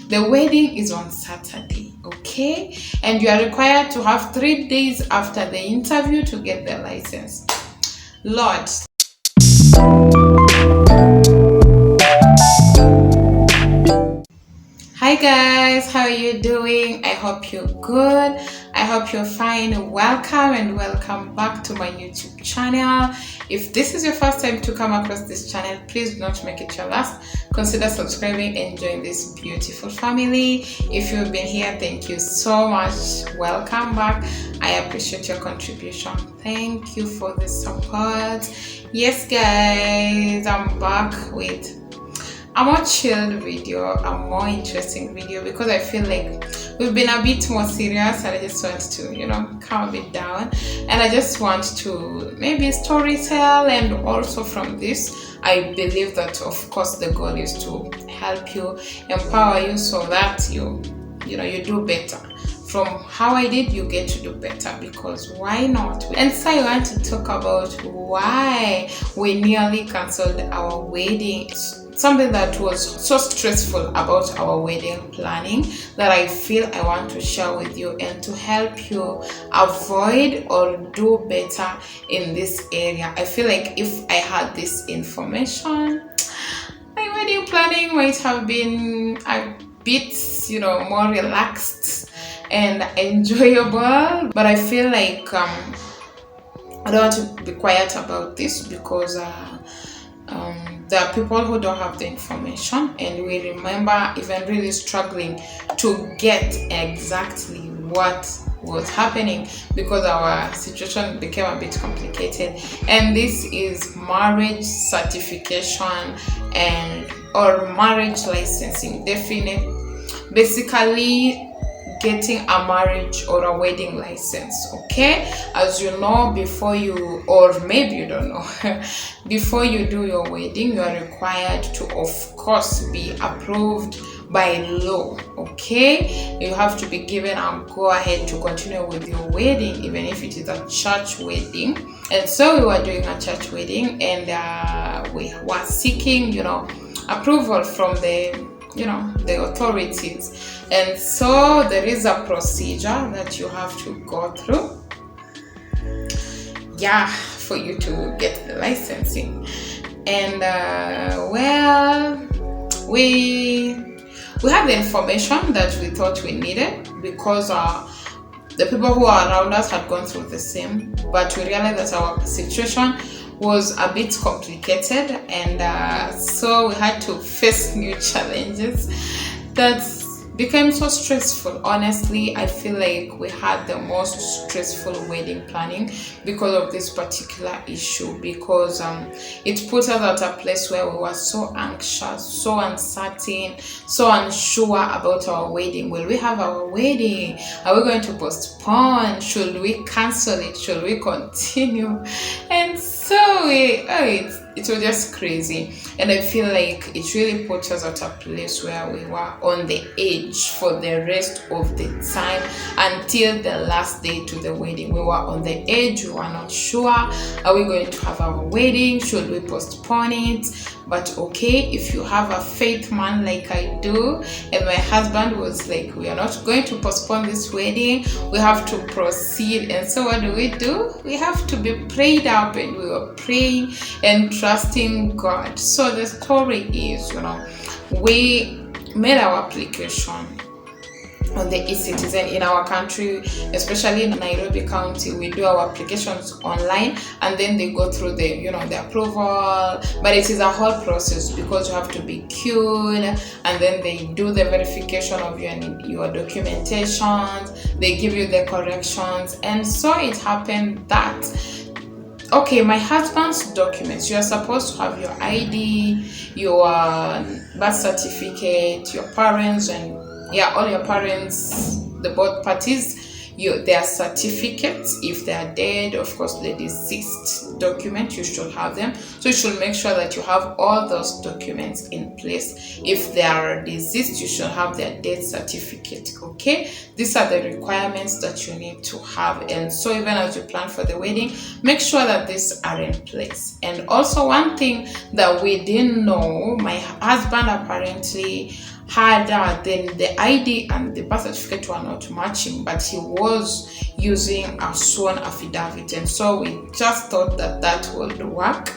The wedding is on Saturday, okay? And you are required to have 3 days after the interview to get the license. Lord. Hi guys, how are you doing? I hope you're good. I hope you're fine. Welcome and welcome back to my YouTube channel. If this is your first time to come across this channel, please do not make it your last. Consider subscribing and join this beautiful family. If you've been here, thank you so much. Welcome back. I appreciate your contribution. Thank you for the support. Yes guys, I'm back with a more chilled video, a more interesting video, because I feel like we've been a bit more serious and I just want to, calm it down, and I just want to maybe story tell, and also from this I believe that of course the goal is to help you, empower you, so that you do better. From how I did, you get to do better, because why not? And so I want to talk about why we nearly cancelled our wedding. Something that was so stressful about our wedding planning that I feel I want to share with you, and to help you avoid or do better in this area. I feel like if I had this information, my wedding planning might have been a bit, more relaxed and enjoyable. But I feel like I don't want to be quiet about this, because there are people who don't have the information, and we remember even really struggling to get exactly what was happening, because our situation became a bit complicated. And this is marriage certification and or marriage licensing. Basically getting a marriage or a wedding license. Okay, as you know, before you, or maybe you don't know, before you do your wedding, you are required to of course be approved by law. Okay, you have to be given a go ahead to continue with your wedding, even if it is a church wedding. And so we were doing a church wedding, and we were seeking approval from the authorities. And so there is a procedure that you have to go through, for you to get the licensing. And we had the information that we thought we needed, because the people who are around us had gone through the same, but we realized that our situation was a bit complicated, and so we had to face new challenges that became so stressful. Honestly, I feel like we had the most stressful wedding planning because of this particular issue, because it put us at a place where we were so anxious, so uncertain, so unsure about our wedding. Will we have our wedding? Are we going to postpone? Should we cancel it? Should we continue? And so it was just crazy, and I feel like it really put us at a place where we were on the edge for the rest of the time until the last day to the wedding. We were on the edge. We were not sure, are we going to have our wedding? Should we postpone it? But okay, if you have a faith man like I do, and my husband was like, we are not going to postpone this wedding, we have to proceed. And so what do? We have to be prayed up, and we were praying and trusting God. So the story is, we made our application on the eCitizen in our country, especially in Nairobi County. We do our applications online, and then they go through the approval. But it is a whole process, because you have to be queued, and then they do the verification of your documentation. They give you the corrections. And so it happened that, okay, my husband's documents, you are supposed to have your ID, your birth certificate, your parents, and all your parents, the both parties, their certificates. If they are dead, of course, the deceased document, you should have them. So you should make sure that you have all those documents in place. If they are deceased, you should have their death certificate. Okay, these are the requirements that you need to have. And so even as you plan for the wedding, make sure that these are in place. And also, one thing that we didn't know, my husband apparently had then the ID and the birth certificate were not matching, but he was using a sworn affidavit, and so we just thought that that would work.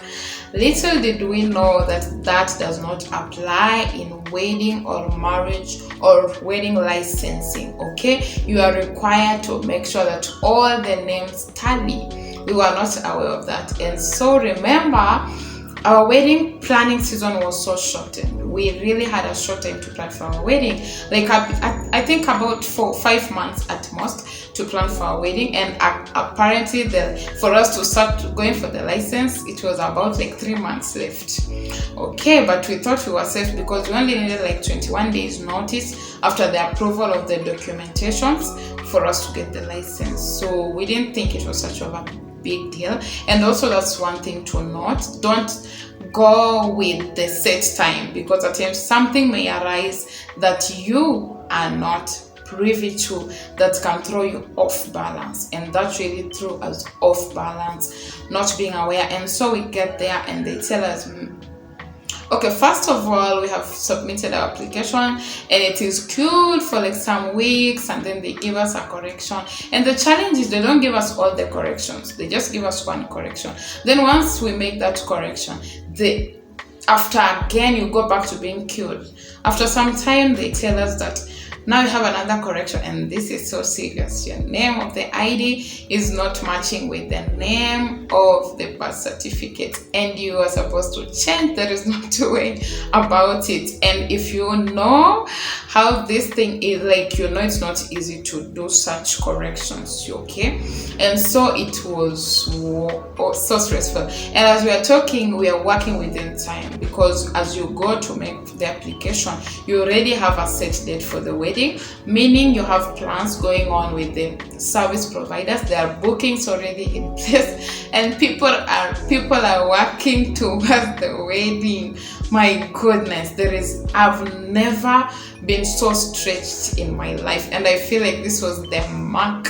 Little did we know that that does not apply in wedding or marriage or wedding licensing. Okay, you are required to make sure that all the names tally. We were not aware of that, and so remember, our wedding planning season was so shortened. We really had a short time to plan for our wedding. Like I think about 4-5 months at most to plan for our wedding, and apparently for us to start going for the license, it was about like 3 months left. Okay, but we thought we were safe because we only needed like 21 days notice after the approval of the documentations for us to get the license. So we didn't think it was such a big deal. And also, that's one thing to note: don't go with the set time, because at times something may arise that you are not privy to that can throw you off balance, and that really threw us off balance, not being aware. And so we get there and they tell us, okay, first of all, we have submitted our application and it is queued for like some weeks, and then they give us a correction. And the challenge is they don't give us all the corrections. They just give us one correction. Then once we make that correction, after again you go back to being queued. After some time, they tell us that now you have another correction, and this is so serious. Your name of the ID is not matching with the name of the birth certificate, and you are supposed to change. There is no two way about it. And if you know how this thing is, like, you know, it's not easy to do such corrections, okay? And so it was so stressful. And as we are talking, we are working within time, because as you go to make the application, you already have a set date for the wedding, meaning you have plans going on with the service providers. There are bookings already in place, and people are working towards the wedding. My goodness, I've never been so stretched in my life, and I feel like this was the mark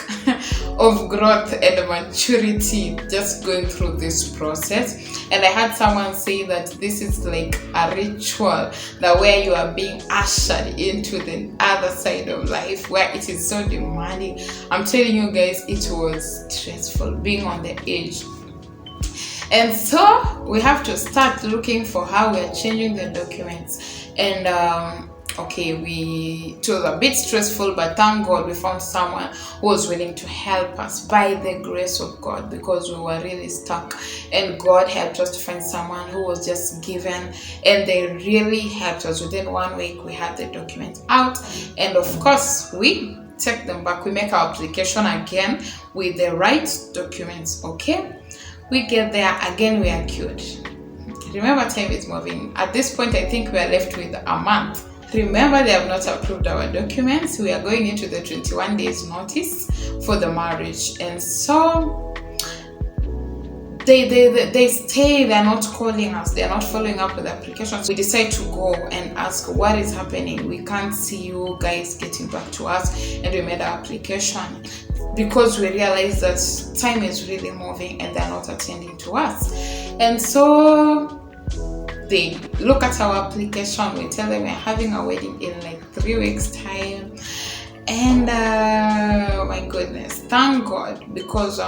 of growth and maturity, just going through this process. And I had someone say that this is like a ritual, that where you are being ushered into the other side of life, where it is so demanding. I'm telling you guys, it was stressful, being on the edge. And so we have to start looking for how we are changing the documents. And it was a bit stressful, but thank God we found someone who was willing to help us, by the grace of God, because we were really stuck. And God helped us to find someone who was just given, and they really helped us. Within 1 week, we had the documents out, and of course, we take them back. We make our application again with the right documents, okay? We get there, again we are queued. Remember, time is moving. At this point, I think we are left with a month. Remember, they have not approved our documents. We are going into the 21 days notice for the marriage. And so they stay, they're not calling us, they're not following up with applications. We decide to go and ask, what is happening? We can't see you guys getting back to us. And we made our application, because we realized that time is really moving and they're not attending to us. And so they look at our application, we tell them we're having a wedding in like 3 weeks time. And my goodness, thank God, because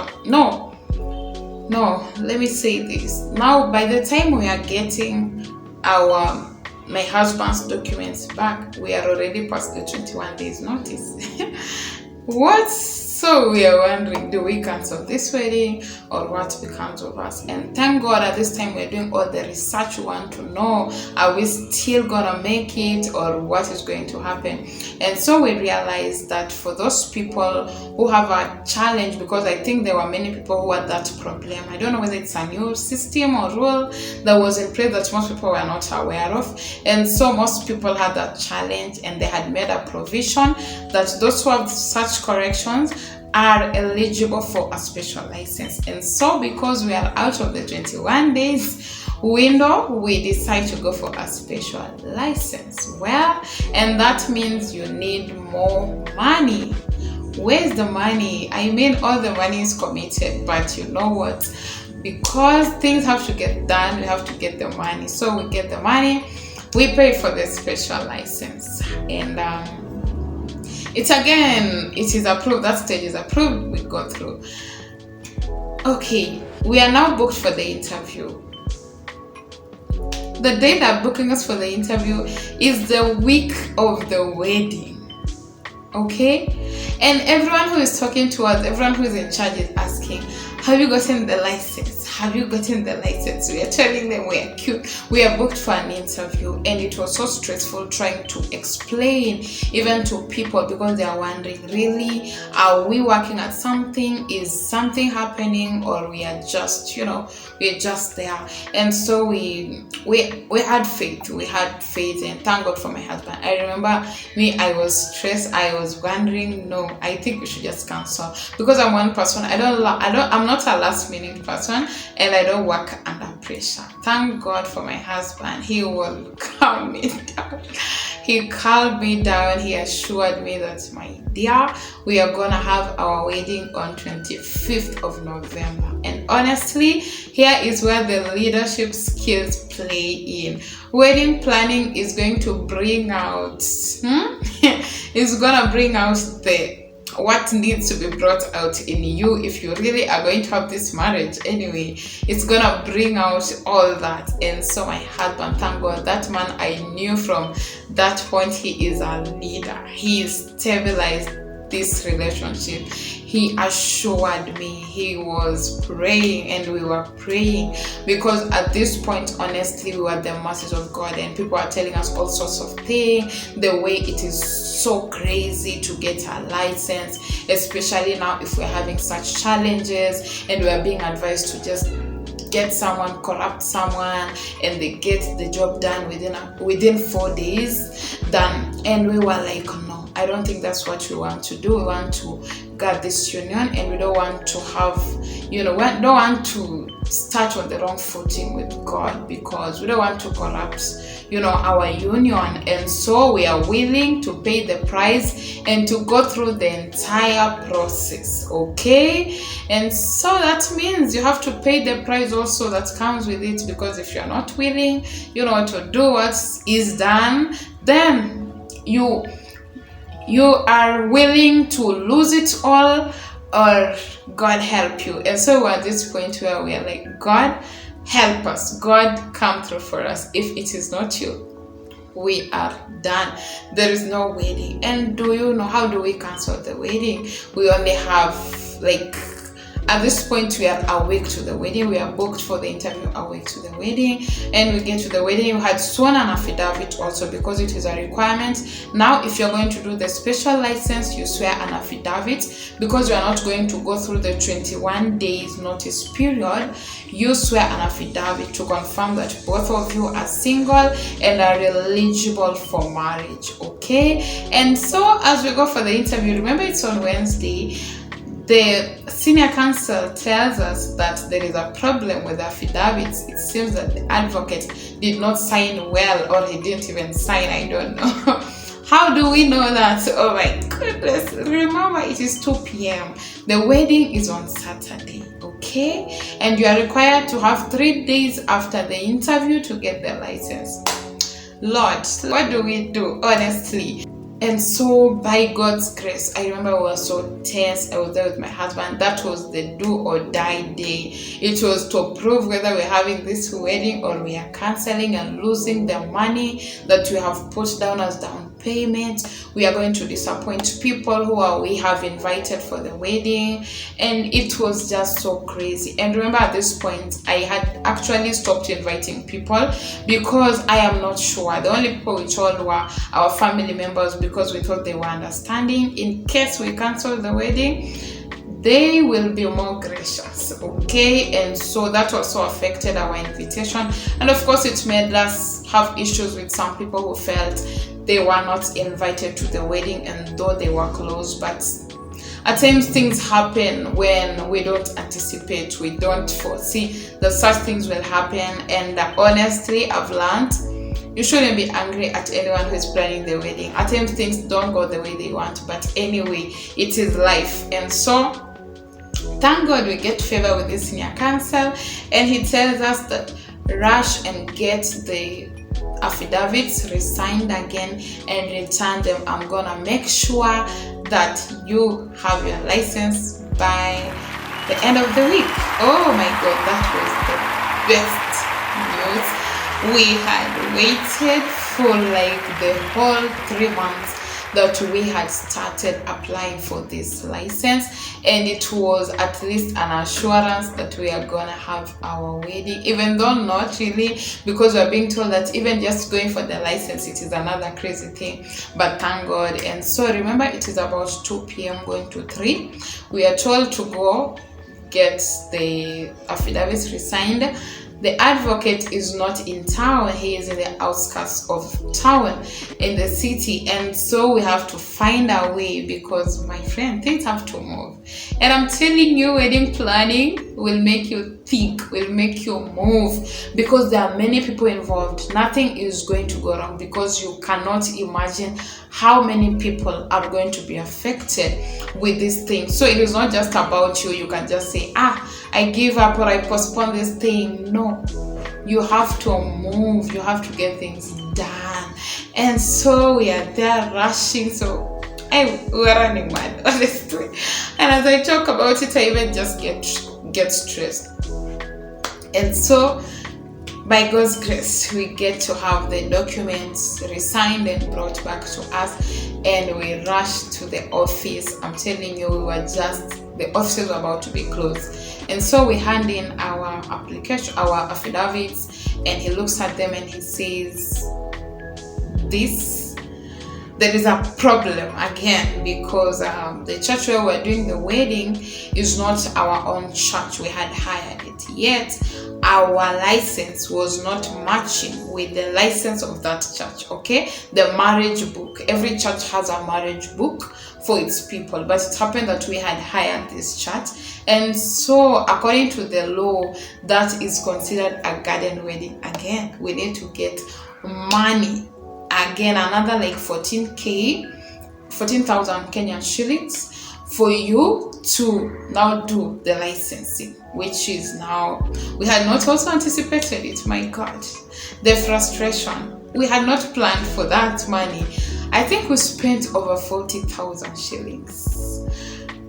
let me say this. Now, by the time we are getting my husband's documents back, we are already past the 21 days notice. What? So we are wondering, do we cancel this wedding, or what becomes of us? And thank God at this time we're doing all the research. We want to know, are we still gonna make it, or what is going to happen? And so we realized that for those people who have a challenge, because I think there were many people who had that problem. I don't know whether it's a new system or rule that was in place that most people were not aware of. And so most people had that challenge, and they had made a provision that those who have such corrections are eligible for a special license. And so because we are out of the 21 days window, we decide to go for a special license. Well, and that means you need more money. Where's the money? I mean, all the money is committed, but you know what? Because things have to get done, we have to get the money. So we get the money. we paid for the special license, and it is approved. That stage is approved. We go through. Okay, we are now booked for the interview. The day they're booking us for the interview is the week of the wedding. Okay, and everyone who is talking to us, everyone who is in charge is asking, have you gotten the license? Have you gotten the license? We are telling them we are booked for an interview, and it was so stressful trying to explain even to people, because they are wondering, really, are we working at something? Is something happening, or we are just, we're just there? And so we had faith. We had faith, and thank God for my husband. I remember I was stressed. I was wondering, no, I think we should just cancel, because I'm one person. I'm not a last minute person, and I don't work under pressure. Thank God for my husband. He will calm me down. He calmed me down. He assured me that, my dear, we are gonna have our wedding on 25th of November. And honestly, here is where the leadership skills play in. Wedding planning is going to bring out it's gonna bring out what needs to be brought out in you if you really are going to have this marriage. Anyway, it's gonna bring out all that. And so my husband, thank God, that man, I knew from that point he is a leader. He stabilized this relationship. He assured me. He was praying, and we were praying, because at this point, honestly, we were the masses of God, and people are telling us all sorts of things. The way it is so crazy to get a license, especially now if we're having such challenges, and we're being advised to just get someone, corrupt someone, and they get the job done within 4 days. And we were like, no, I don't think that's what we want to do. We want to guard this union, and we don't want to have, we don't want to start on the wrong footing with God, because we don't want to corrupt, our union. And so we are willing to pay the price and to go through the entire process. Okay, and so that means you have to pay the price also that comes with it, because if you're not willing, to do what is done, then you are willing to lose it all, or God help you. And so we're at this point where we are like, God help us, God come through for us. If it is not you, we are done. There is no wedding. And do you know, how do we cancel the wedding? We only have, at this point, we are a week to the wedding. We are booked for the interview a week to the wedding, and we get to the wedding. You had sworn an affidavit also, because it is a requirement. Now, if you're going to do the special license, you swear an affidavit, because you are not going to go through the 21 days notice period. You swear an affidavit to confirm that both of you are single and are eligible for marriage. Okay, and so as we go for the interview, remember it's on Wednesday. The senior counsel tells us that there is a problem with affidavits. It seems that the advocate did not sign well, or he didn't even sign. I don't know. How do we know that? Oh my goodness. Remember, it is 2 p.m. The wedding is on Saturday, okay? And you are required to have 3 days after the interview to get the license. Lord, what do we do, honestly? And so, by God's grace, I remember I was so tense. I was there with my husband. That was the do or die day. It was to prove whether we're having this wedding or we are canceling and losing the money that we have put down as down payment. We are going to disappoint people we have invited for the wedding. And it was just so crazy. And remember, at this point, I had actually stopped inviting people, because I am not sure. The only people we told were our family members, because we thought they were understanding. In case we cancel the wedding, they will be more gracious, okay? And so that also affected our invitation. And of course, it made us have issues with some people who felt they were not invited to the wedding, and though they were close. But at times things happen when we don't anticipate, we don't foresee that such things will happen. And honestly, I've learned, you shouldn't be angry at anyone who is planning the wedding. At times things don't go the way they want, but anyway, it is life. And so, thank God we get favor with this senior counsel, and he tells us that rush and get the affidavits, resign again, and return them. I'm gonna make sure that you have your license by the end of the week. Oh my god, that was the best news. We had waited for like the whole 3 months that we had started applying for this license, and it was at least an assurance that we are gonna have our wedding, even though not really, because we're being told that even just going for the license, it is another crazy thing. But thank God. And so remember, it is about 2 p.m. going to 3. We are told to go get the affidavits resigned. The advocate is not in town, he is in the outskirts of town in the city, and so we have to find our way, because my friend, things have to move. And I'm telling you, wedding planning will make you think, will make you move, because there are many people involved. Nothing is going to go wrong, because you cannot imagine how many people are going to be affected with this thing. So it is not just about you. You can just say, I give up or I postpone this thing. No, you have to move, you have to get things done. And so we are there rushing. So we're running mad, honestly. And as I talk about it, I even just get stressed. And so by God's grace, we get to have the documents resigned and brought back to us, and we rushed to the office. I'm telling you, the offices were about to be closed. And so we hand in our application, our affidavits, and he looks at them and he says, there is a problem again, because the church where we're doing the wedding is not our own church. We had hired it, yet our license was not matching with the license of that church. Okay, the marriage book, every church has a marriage book for its people, but it happened that we had hired this church, and so according to the law, that is considered a garden wedding. Again, we need to get money, again another like 14,000 Kenyan shillings for you to now do the licensing, which is now, we had not also anticipated it. My God, the frustration. We had not planned for that money. I think we spent over 40,000 shillings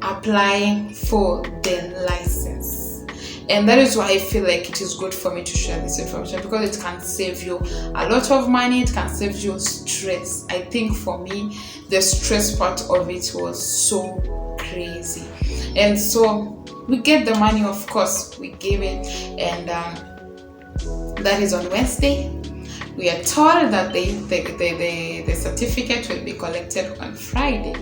applying for the license. And that is why I feel like it is good for me to share this information, because it can save you a lot of money, it can save you stress. I think for me, the stress part of it was so crazy. And so we get the money, of course, we gave it, and that is on Wednesday. We are told that the certificate will be collected on Friday.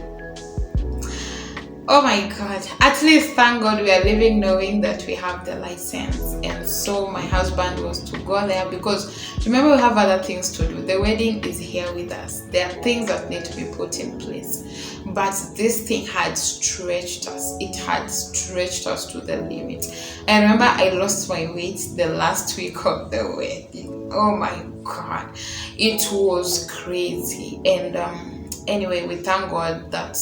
Oh my God, at least thank God we are living knowing that we have the license. And so my husband was to go there, because remember, we have other things to do. The wedding is here with us. There are things that need to be put in place, but this thing had stretched us. It had stretched us to the limit. I remember I lost my weight the last week of the wedding. Oh my God, it was crazy. And anyway, we thank God that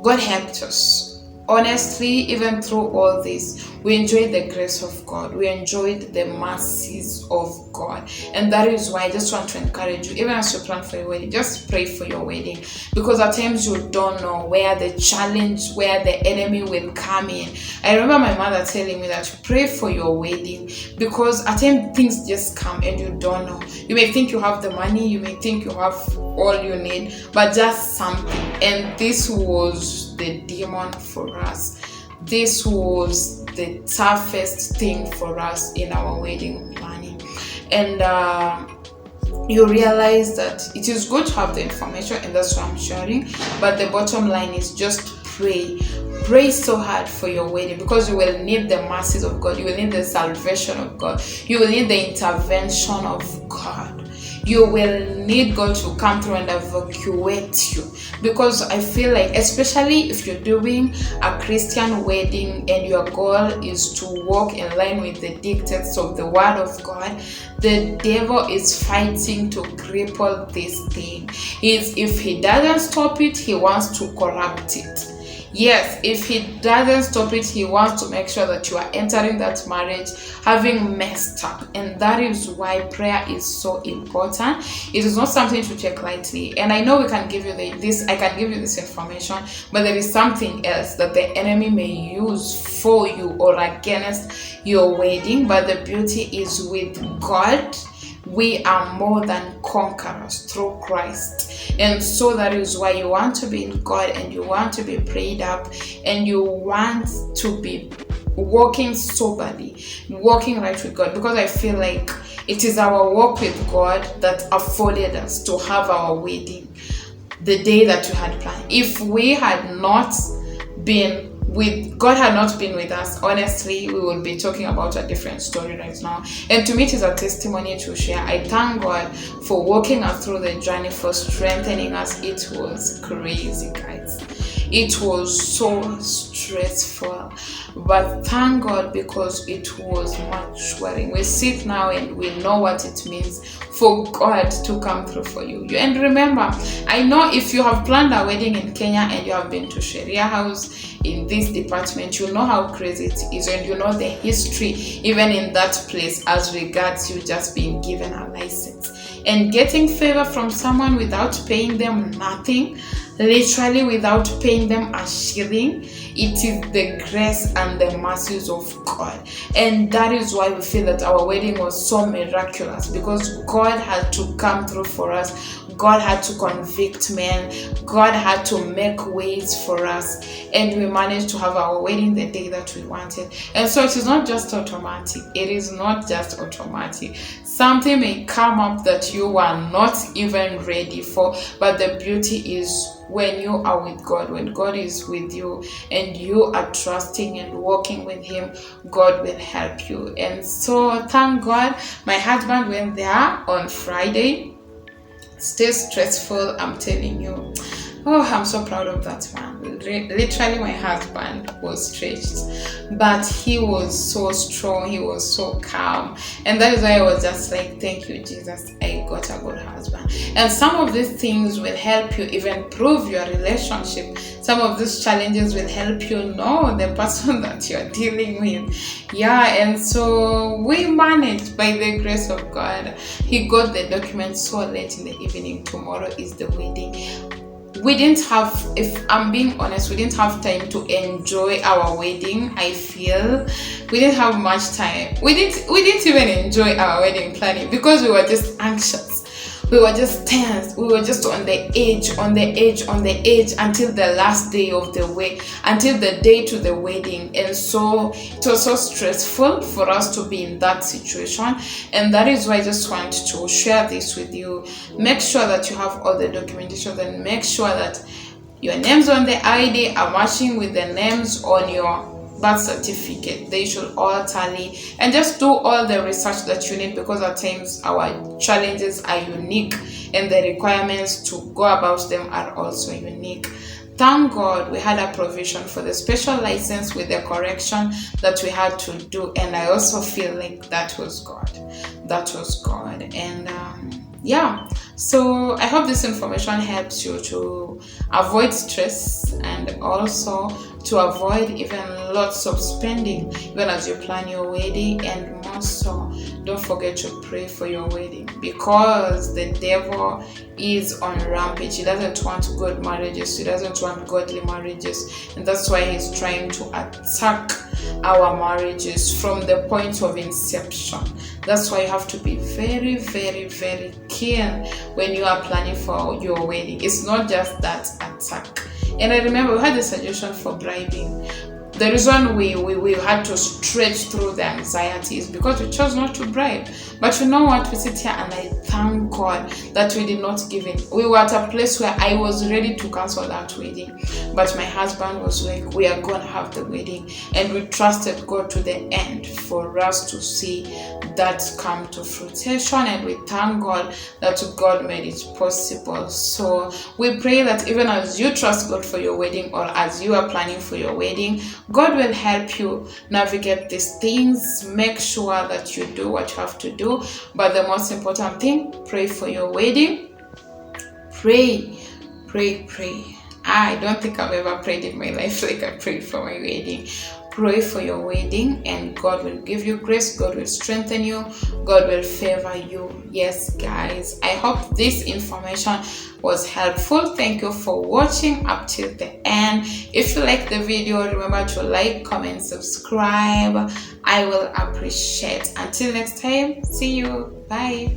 God helped us. Honestly, even through all this, we enjoyed the grace of God. We enjoyed the mercies of God. And that is why I just want to encourage you, even as you plan for your wedding, just pray for your wedding. Because at times you don't know where the challenge, where the enemy will come in. I remember my mother telling me that pray for your wedding, because at times things just come and you don't know. You may think you have the money, you may think you have all you need, but just something. And this was the demon for us. This was the toughest thing for us in our wedding planning. And you realize that it is good to have the information, and that's what I'm sharing, but the bottom line is just pray so hard for your wedding, because you will need the mercies of God, you will need the salvation of God, you will need the intervention of God. You will need God to come through and evacuate you, because I feel like, especially if you're doing a Christian wedding and your goal is to walk in line with the dictates of the Word of God, the devil is fighting to cripple this thing. If he doesn't stop it, he wants to corrupt it. Yes, if he doesn't stop it, he wants to make sure that you are entering that marriage having messed up. And that is why prayer is so important. important. It is not something to take lightly. And I know we can give you I can give you this information, but there is something else that the enemy may use for you or against your wedding. But the beauty is with God, we are more than conquerors through Christ. And so that is why you want to be in God, and you want to be prayed up, and you want to be walking soberly, walking right with God, because I feel like it is our walk with God that afforded us to have our wedding the day that we had planned. If we had not been with God, had not been with us, honestly, we would be talking about a different story right now. And to me, it is a testimony to share. I thank God for walking us through the journey, for strengthening us. It was crazy, guys. It was so stressful, but thank God, because it was maturing. We sit now and we know what it means for God to come through for you. And remember, I know if you have planned a wedding in Kenya and you have been to Sharia House in this department, you know how crazy it is, and you know the history even in that place as regards you just being given a license and getting favor from someone without paying them nothing, literally without paying them a shilling. It is the grace and the mercies of God. And that is why we feel that our wedding was so miraculous, because God had to come through for us. God had to convict men. God had to make ways for us. And we managed to have our wedding the day that we wanted. And so it is not just automatic. It is not just automatic. Something may come up that you are not even ready for. But the beauty is, when you are with God, when God is with you and you are trusting and walking with Him, God will help you. And so thank God, my husband went there on Friday. Still stressful, I'm telling you. Oh, I'm so proud of that man. Literally, my husband was stretched, but he was so strong, he was so calm. And that is why I was just like, thank you, Jesus, I got a good husband. And some of these things will help you even prove your relationship. Some of these challenges will help you know the person that you're dealing with. Yeah, and so we managed by the grace of God. He got the documents so late in the evening. Tomorrow is the wedding. We didn't have, if I'm being honest, we didn't have time to enjoy our wedding. I feel we didn't have much time. We didn't even enjoy our wedding planning, because we were just anxious. We were just tense. We were just on the edge until the last day of the wedding, until the day to the wedding. And so it was so stressful for us to be in that situation. And that is why I just want to share this with you. Make sure that you have all the documentation, and make sure that your names on the ID are matching with the names on your birth certificate. They should all tally, and just do all the research that you need, because at times our challenges are unique and the requirements to go about them are also unique. Thank God we had a provision for the special license with the correction that we had to do, and I also feel like that was God. And yeah, so I hope this information helps you to avoid stress, and also to avoid even lots of spending even as you plan your wedding. And more so, don't forget to pray for your wedding, because the devil is on rampage. He doesn't want good marriages. He doesn't want godly marriages, and that's why he's trying to attack our marriages from the point of inception. That's why you have to be very, very, very keen when you are planning for your wedding. It's not just that attack. And I remember we had a suggestion for bribing. The reason we had to stretch through the anxiety is because we chose not to bribe. But you know what? We sit here and I thank God that we did not give in. We were at a place where I was ready to cancel that wedding. But my husband was like, we are going to have the wedding. And we trusted God to the end for us to see that come to fruition. And we thank God that God made it possible. So we pray that even as you trust God for your wedding, or as you are planning for your wedding, God will help you navigate these things. Make sure that you do what you have to do. But the most important thing, pray for your wedding. Pray. I don't think I've ever prayed in my life like I prayed for my wedding. pray for your wedding, and God will give you grace, God will strengthen you, God will favor you. Yes, guys, I hope this information was helpful. Thank you for watching up till the end. If you like the video, remember to like, comment, subscribe. I will appreciate. Until next time, see you. Bye.